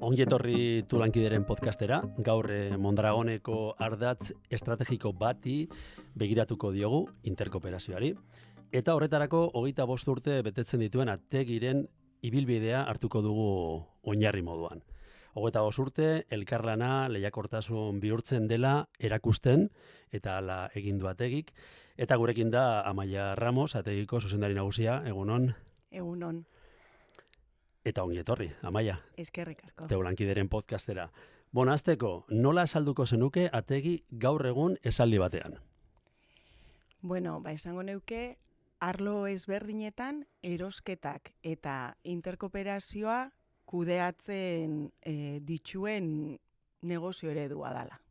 Ongi etorri Tulankideren podcastera, gaur Mondragoneko ardatz estrategiko bati begiratuko diogu interkooperazioari. Eta horretarako 25 urte betetzen dituen Ategiren ibilbidea hartuko dugu oinarri moduan. 25 urte elkarlana lehiakortasun bihurtzen dela erakusten eta hala egin du Ategik. Eta gurekin da Amaia Ramos, Ategiko zuzendari nagusia, egunon. Egunon. Eta ongi etorri, Amaia. Eskerrik asko. Tulankideren podcastera. Bona, hasteko, nola esalduko zenuke Ategi gaur egun esaldi batean? Bueno, esango neuke, arlo ezberdinetan erosketak eta interkooperazioa kudeatzen dituen negozio eredua dela.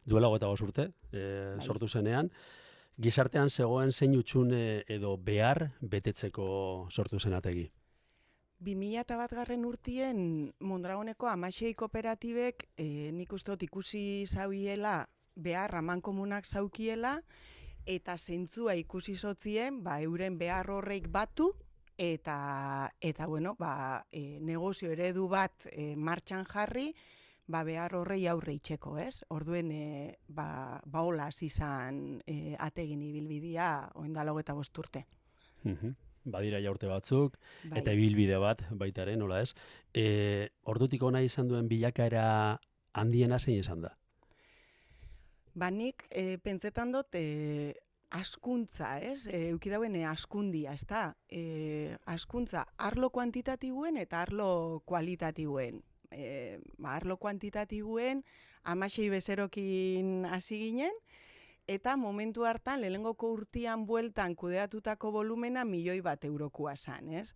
Duela 25 urte, sortu zenean, gizartean zegoen zein hutsune edo behar betetzeko sortu zen Ategi? 2001 urtien Mondragoneko 16 kooperatibek nik uste dut ikusi zauiela behar amankomunak zaukiela eta zentzua ikusi zotzien euren behar horreik batu eta negozio eredu bat martxan jarri behar horrei aurre itxeko, ez? Orduen hola hasi izan Ategin ibilbidea orain 25 urte. Badira ja urte batzuk, Bai. eta ibilbide bat baitaren, nola ez. Ordutik ona izan duen bilakaera handiena zein izan da? Nik pentsetan dut askuntza, ez? Euki dauen askundia, ez da? Askuntza arlo kuantitatibuen eta arlo kualitatibuen. Arlo kuantitatibuen 16 bezerokin hasi ginen, eta momentu hartan, lehenengoko urtean bueltan kudeatutako volumena 1.000.000 eurokoa zan, ez?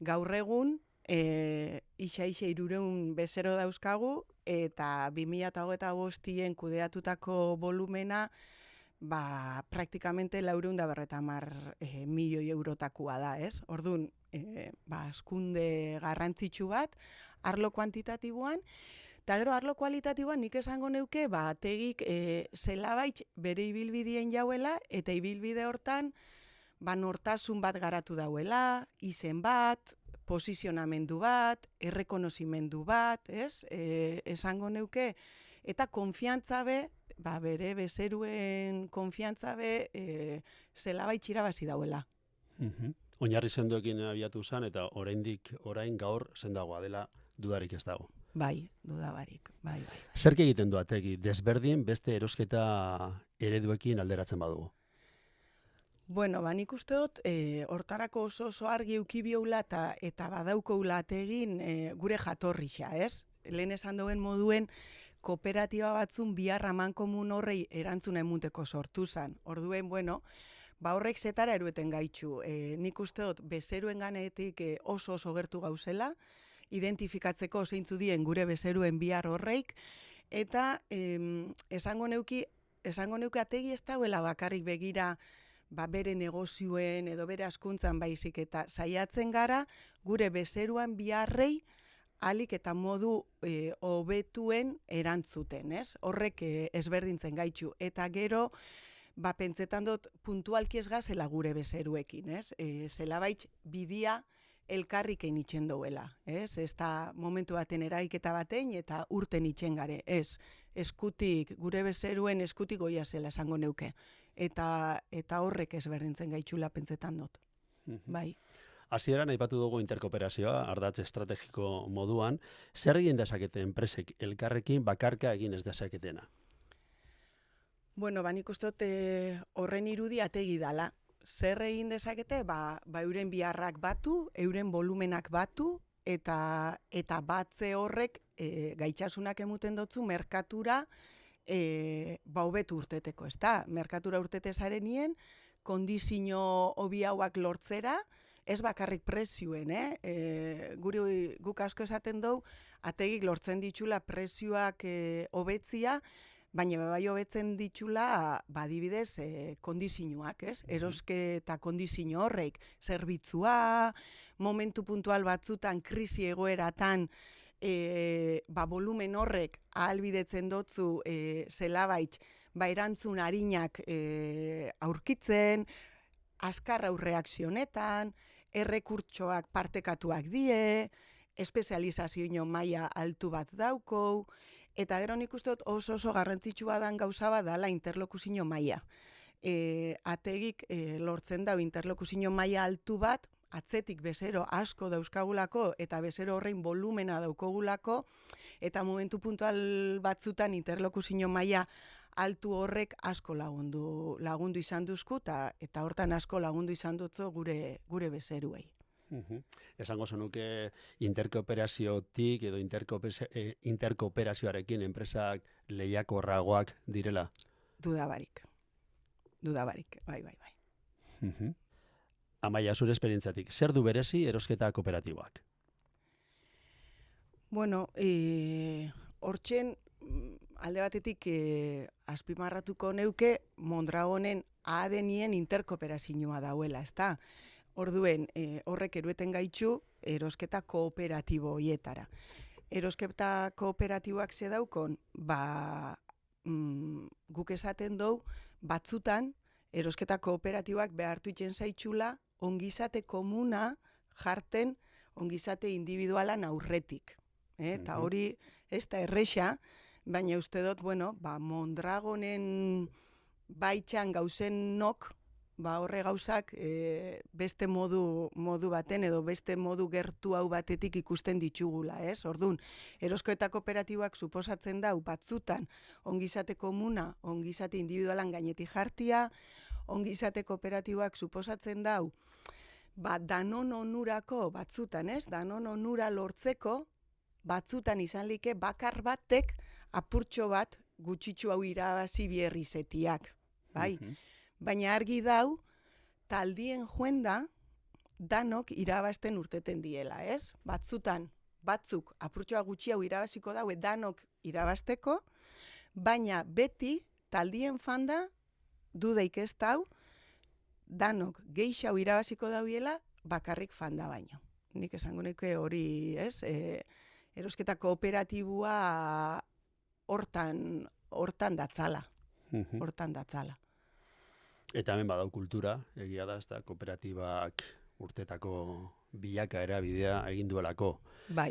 Gaur egun, isa 300 bezero dauzkagu, eta 2025 kudeatutako volumena, praktikamente 450.000 eurotakoa da, ez? Orduan, askunde garrantzitsu bat, arlo kuantitatiboan, eta gero, arlo kualitatiboan nik esango neuke, Ategik zelabait bere ibilbideen jauela, eta ibilbide hortan, nortasun bat garatu dauela, izen bat, posizionamendu bat, errekonozimendu bat, ez? Esango neuke, eta konfiantza be, bere bezeruen konfiantza be, zelabait irabazi dauela. Oinarri sendoekin abiatu zen, eta orain gaur sendagoa dela dudarik ez dago. Bai, dudabarik, bai. Zerk egiten du Ategi, desberdin beste erosketa ereduekin alderatzen badugu? Bueno, nik uste dut, hortarako oso argi eukibioula eta badaukoula Ategin gure jatorrixa, ez? Lehen esan duen moduen, kooperatiba batzun bihar amankomun horrei erantzuna emuteko sortu zan. Orduen, horrek zetara erueten gaitxu. Nik uste dut, bezeruen ganetik oso gertu gauzela, identifikatzeko zeintzu dien gure bezeruen bihar horreik, eta esango neuke Ategi ez dauela bakarrik begira bere negozioen edo bere askuntzan baizik, eta saiatzen gara gure bezeruan biharrei alik eta modu hobetuen erantzuten, ez? Horrek ezberdintzen gaitxu, eta gero pentsetan dut puntualki ez gazela gure bezeruekin, ez? Zelabait bidia elkarrikein itxen duela, ez? Ez da momentu baten eraiketa batein eta urten itxen gare, ez? Eskutik, gure bezeruen eskutik goia zela esango neuke. Eta horrek ezberdintzen gaitxula pentsetan dut. Bai. Hasieran aipatu dugu interkooperazioa, ardatz estrategiko moduan. Zer egin dezakete enpresek elkarrekin bakarka egin ez dezaketena? Nik uste dut horren irudi Ategi dala. Zer egin dezakete, euren biharrak batu, euren volumenak batu, eta batze horrek gaitxasunak emuten dotzu merkatura hobetu urteteko, ez da? Merkatura urtete zarenien, kondizio hobi hauak lortzera, ez bakarrik prezioen, guk asko esaten dugu, Ategik lortzen ditxula prezioak hobetzia, baina bai hobetzen ditxula, adibidez, kondizioak, ez? Erosketa kondizio horreik, zerbitzua, momentu puntual batzutan, krisi egoeratan, volumen horrek ahalbidetzen dotzu zelabait, erantzun harinak aurkitzen, azkar aurreakzionetan, errekurtsoak partekatuak die, espezializazio maila altu bat daukou, eta gero nik uste dut oso garrantzitsua dan gauza bat dala interlokuzio maila. Ategik lortzen dau interlokuzio maila altu bat, atzetik bezero asko dauzkagulako eta bezero horrein volumena daukogulako, eta momentu puntual batzutan interlokuzio maila altu horrek asko lagundu izan duzku, eta hortan asko lagundu izan dutzo gure bezeruei. Esango zenuke interkooperaziotik edo interkooperazioarekin enpresak lehiakorragoak direla? Dudabarik, bai. Amaia, zure esperientzatik, zer du berezi erosketa kooperatiboak? Bueno, hortzen alde batetik azpimarratuko neuke Mondragonen ADN-ien interkooperazioa dauela, ezta? Orduen, horrek erueten gaitxu erosketa kooperatibo hietara. Erosketa kooperatiboak ze daukon, guk esaten dou, batzutan, erosketa kooperatiboak behartu itzen zaitxula, ongizate komuna jarten ongizate individualan aurretik. Eta hori ez da erresa, baina uste dut, Mondragonen baitxan gauzen nok, horre gauzak beste modu baten edo beste modu gertu hau batetik ikusten ditugula, ez? Orduan, erosketa kooperatiboak suposatzen dau batzutan ongizate komuna, ongizate individualan gainetik jartia, ongizate kooperatiboak suposatzen dau danon onurako batzutan, ez? Danon onura lortzeko batzutan izan like bakar batek apurtxo bat gutxitxu hau irabazi bierrizetiak, bai? Baina argi dau, taldien joenda danok irabazten urteten diela, ez? Batzutan, batzuk apurtxoa gutxi hau irabaziko daue danok irabazteko, baina beti taldien fanda dudaik ez dau, danok geixau irabaziko dauela bakarrik fanda baino. Nik esango nuke hori, ez? Erosketa kooperatiboa hortan datzala. Hortan datzala. Eta hemen badau kultura, egia da, ezta kooperatibak urtetako bilakaera bidea egin duelako. Bai.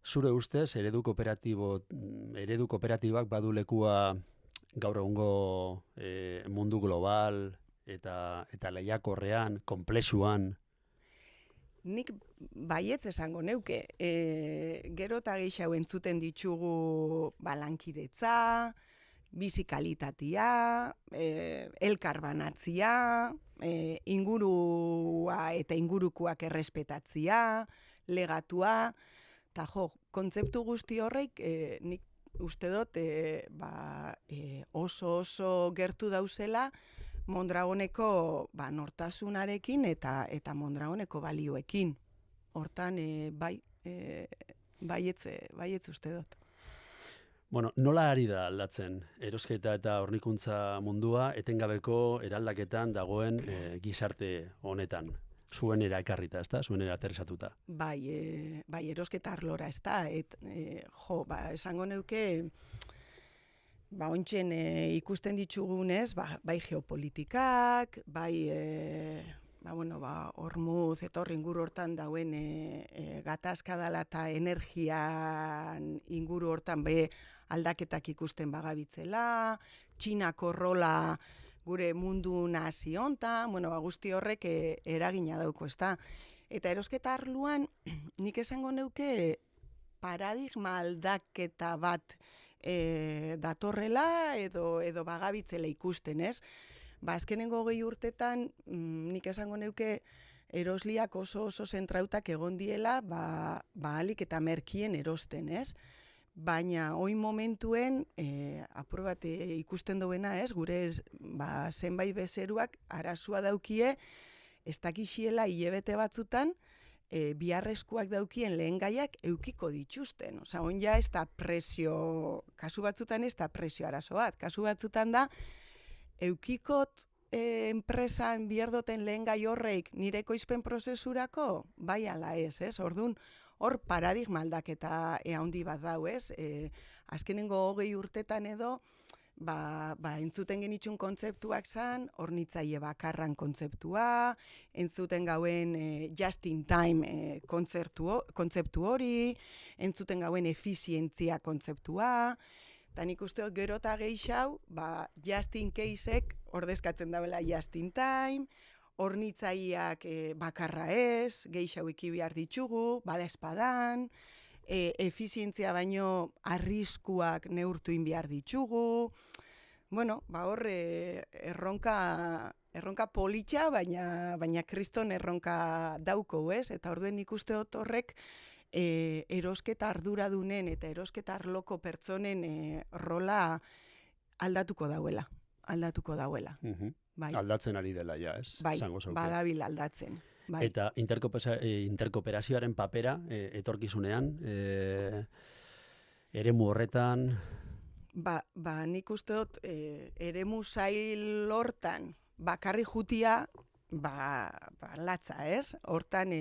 Zure ustez, eredu kooperatibak badu lekua gaur egungo mundu global eta lehiakorrean, konplexuan? Nik baietz esango neuke. Gero eta gehiago entzuten ditugu lankidetza, bizikalitatea, elkarbanatzia, ingurua eta ingurukoak errespetatzia, legatua, eta kontzeptu guzti horreik nik uste dut oso gertu dauzela Mondragoneko nortasunarekin eta Mondragoneko balioekin. Hortan, baietz uste dut. Bueno, nola ari da aldatzen erosketa eta hornikuntza mundua etengabeko eraldaketan dagoen gizarte honetan? Zuenera ekarrita, ezta? Zuenera aterrizatuta. Bai, erosketa arlora, ezta? Esango neuke, ontsen ikusten ditugunez, bai geopolitikak, bai hormuz eta hor inguru hortan dauen gatazka dela eta energian inguru hortan aldaketak ikusten bagabitzela, Txinako rola gure mundu nazi hontan, guzti horrek eragina dauko, ezta? Eta erosketa arluan nik esango neuke paradigma aldaketa bat datorrela edo bagabitzela ikusten, ez? Azkenengo 20 urtetan nik esango neuke erosliak oso zentrautak egon diela ahalik eta merkien erosten, ez? Baina oin momentuen apur bat ikusten duena, ez? Gure zenbait bezeruak arazua daukie ez dakixiela hilabete batzutan biharrezkoak daukien lehen gaiak eukiko dituzten. Osa, onja ez da presio, kasu batzutan ez da presio arazo bat. Kasu batzutan da, eukikot enpresan biherdoten lehen gai horreik nire ekoizpen prozesurako, bai ala ez, ez? Orduan, hor paradigma aldaketa handi bat dau, ez? Azkenengo 20 urtetan edo, entzuten genitxun kontzeptuak zan, hornitzaile bakarran kontzeptua, entzuten gauen just in time kontzeptu hori, entzuten gauen efizientzia kontzeptua, eta nik uste dut gero eta gehiago, just in caseek ordezkatzen dauela just in time, hornitzaileak bakarra ez, gehiago iki behar ditugu, bada espadan, efizientzia baino arriskuak neurtu behar ditugu. Bueno, hor erronka politxa, baina kriston erronka dauko, ez? Eta orduen nik uste dut horrek erosketa arduradunen eta erosketa arloko pertsonen rola aldatuko dauela. Bai. Aldatzen ari dela, ja, ez? Bai, badabil aldatzen. Bai. Eta interkooperazioaren papera etorkizunean, eremu horretan... Nik uste dut eremu zail hortan bakarri jutia latza, ez? Hortan,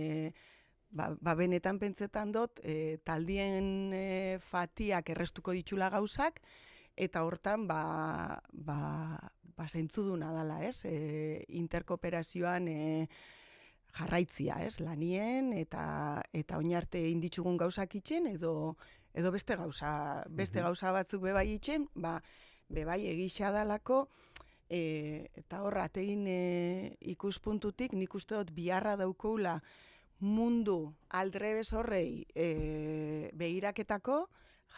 benetan pentsetan dut, taldien fatiak errestuko ditula gauzak, eta hortan zentzuduna dela, ez? Interkooperazioan jarraitzia, ez? Lanien eta oinarte inditzugun gauzak itxen edo beste gauza batzuk bebai itxen, bebai egisa dalako, eta hor ategin ikuspuntutik nik uste dut biharra daukoula mundu aldrebes horrei begiraketako,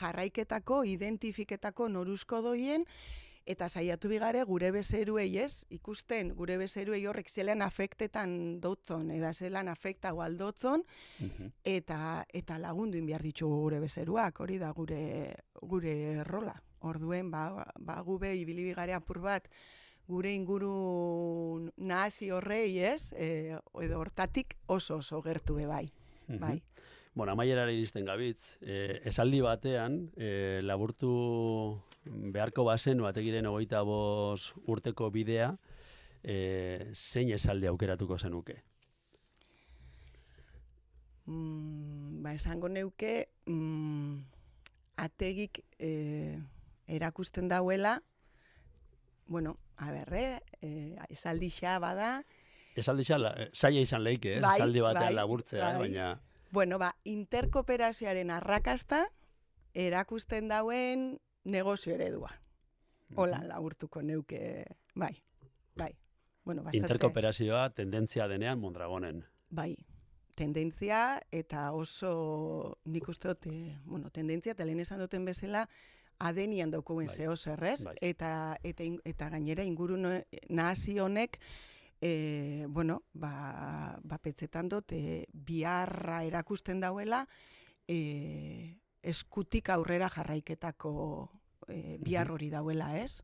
jarraiketako, identifiketako noruzko doien, eta saiatu bigare gure bezeruei, ez? Ikusten gure bezeruei horrek zelan afektetan dotzon, eta zelan afekta gualdotzon, eta lagundu behar ditugu gure bezeruak, hori da gure rola. Orduen, gube ibili bigare apur bat, gure inguru nahasi horrei, ez? Edo hortatik oso gertu bai. Bai. Bueno, amaierara iristen gabitz, esaldi batean, laburtu beharko bazen, bategiren 25 urteko bidea, zein esaldi aukeratuko zenuke? Esango neuke, ategik erakusten dauela, bueno, esaldi xa bada. Esaldi xa, zaila izan leike, esaldi batean laburtzea, baina... Bueno, interkooperazioaren arrakasta erakusten dauen negozio eredua. Hola, laburtuko neuke, bai. Bueno, bastante... Interkooperazioa tendentzia denean Mondragonen. Bai, tendentzia eta oso, nik uste dut, tendentzia eta lehen esan duten bezala, adenian daukuen zeo zerrez, eta gainera inguru nahasi honek, petzetan dut, biharra erakusten dauela, eskutik aurrera jarraiketako bihar hori dauela, ez?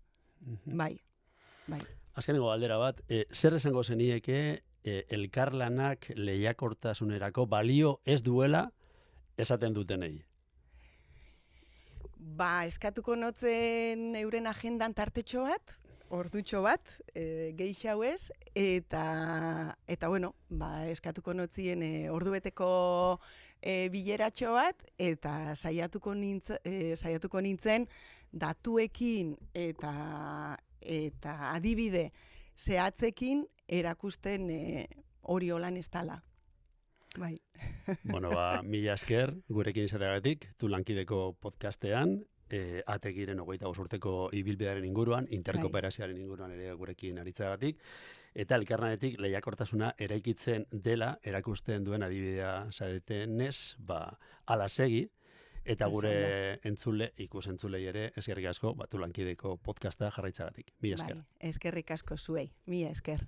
Bai. Azkenengo galdera bat, zer esango zenieke elkarlanak lehiakortasunerako balio ez duela esaten dutenei? Eskatuko notzen euren agendan tartetxo bat, ordutxo bat, gehiago ez, eta eskatuko notzien ordubeteko bileratxo bat, eta saiatuko nintzen datuekin eta adibide zehatzekin erakusten hori holan ez dala. Bai. Bueno, mila esker gurekin izateagatik, Tulankideko podcastean, ategiren 25 urteko ibilbidearen inguruan, interkooperazioaren inguruan ere gurekin aritzeagatik, eta elkarlanetik lehiakortasuna eraikitzen dela erakusten duen adibidea zaretenez, ala segi, eta gure ikusentzulei ere eskerrik asko Tulankideko podcasta jarraitzagatik. Mila esker. Eskerrik asko zuei. Mila esker.